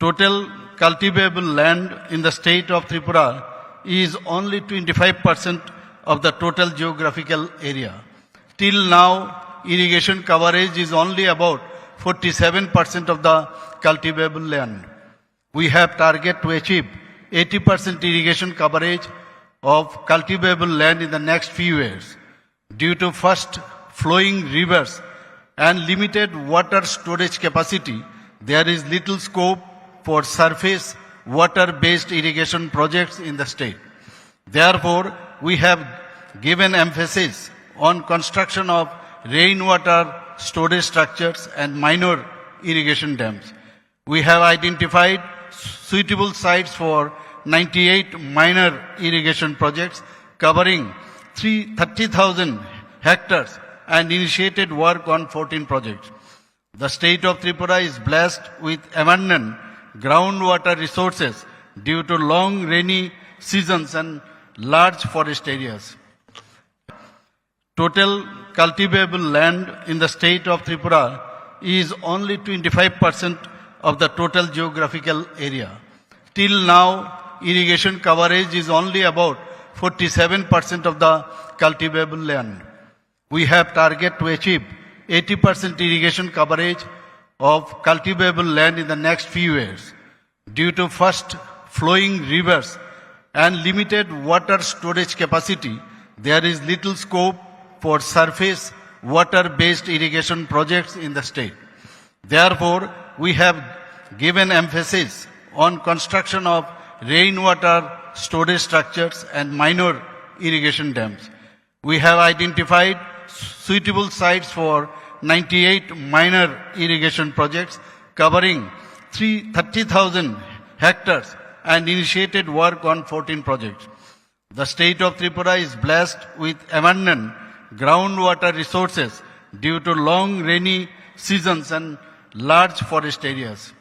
Total cultivable land in the state of Tripura is only 25% of the total geographical area. Till now, irrigation coverage is only about 47% of the cultivable land. We have target to achieve 80% irrigation coverage of cultivable land in the next few years. Due to fast flowing rivers and limited water storage capacity, there is little scope for surface water-based irrigation projects in the state. Therefore, we have given emphasis on construction of rainwater storage structures and minor irrigation dams. We have identified suitable sites for 98 minor irrigation projects covering 30,000 hectares and initiated work on 14 projects. The state of Tripura is blessed with abundant groundwater resources due to long rainy seasons and large forest areas. Total cultivable land in the state of Tripura is only 25% of the total geographical area. Till now, irrigation coverage is only about 47% of the cultivable land. We have target to achieve 80% irrigation coverage of cultivable land in the next few years. Due to fast flowing rivers and limited water storage capacity, there is little scope for surface water-based irrigation projects in the state. Therefore, we have given emphasis on construction of rainwater storage structures and minor irrigation dams. We have identified suitable sites for 98 minor irrigation projects covering 30,000 hectares and initiated work on 14 projects. The state of Tripura is blessed with abundant groundwater resources due to long rainy seasons and large forest areas.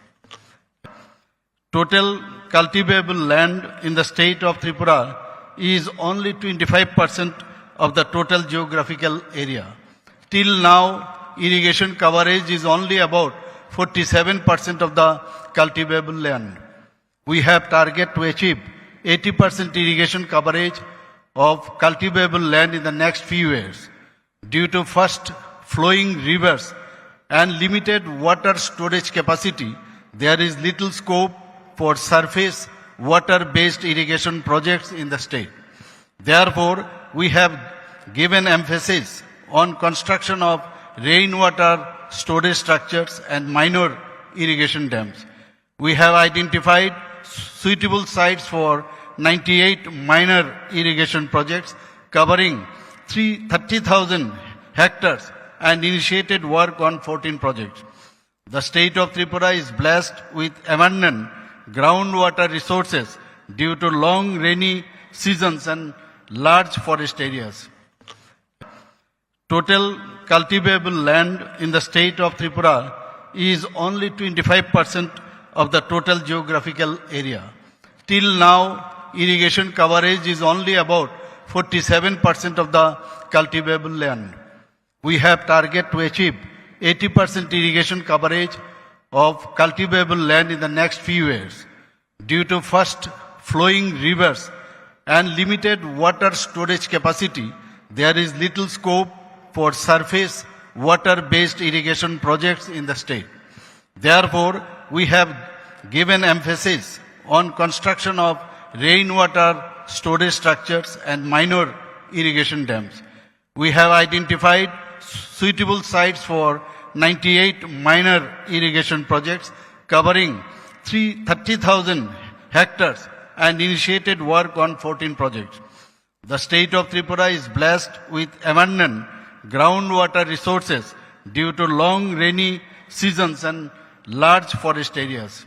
Total cultivable land in the state of Tripura is only 25% of the total geographical area. Till now, irrigation coverage is only about 47% of the cultivable land. We have target to achieve 80% irrigation coverage of cultivable land in the next few years. Due to fast flowing rivers and limited water storage capacity, there is little scope for surface water-based irrigation projects in the state. Therefore, we have given emphasis on construction of rainwater storage structures and minor irrigation dams. We have identified suitable sites for 98 minor irrigation projects covering 30,000 hectares and initiated work on 14 projects. The state of Tripura is blessed with abundant groundwater resources due to long rainy seasons and large forest areas. Total cultivable land in the state of Tripura is only 25% of the total geographical area. Till now, irrigation coverage is only about 47% of the cultivable land. We have target to achieve 80% irrigation coverage of cultivable land in the next few years. Due to fast flowing rivers and limited water storage capacity, there is little scope for surface water-based irrigation projects in the state. Therefore, we have given emphasis on construction of rainwater storage structures and minor irrigation dams. We have identified suitable sites for 98 minor irrigation projects covering 30,000 hectares and initiated work on 14 projects. The state of Tripura is blessed with abundant groundwater resources due to long rainy seasons and large forest areas.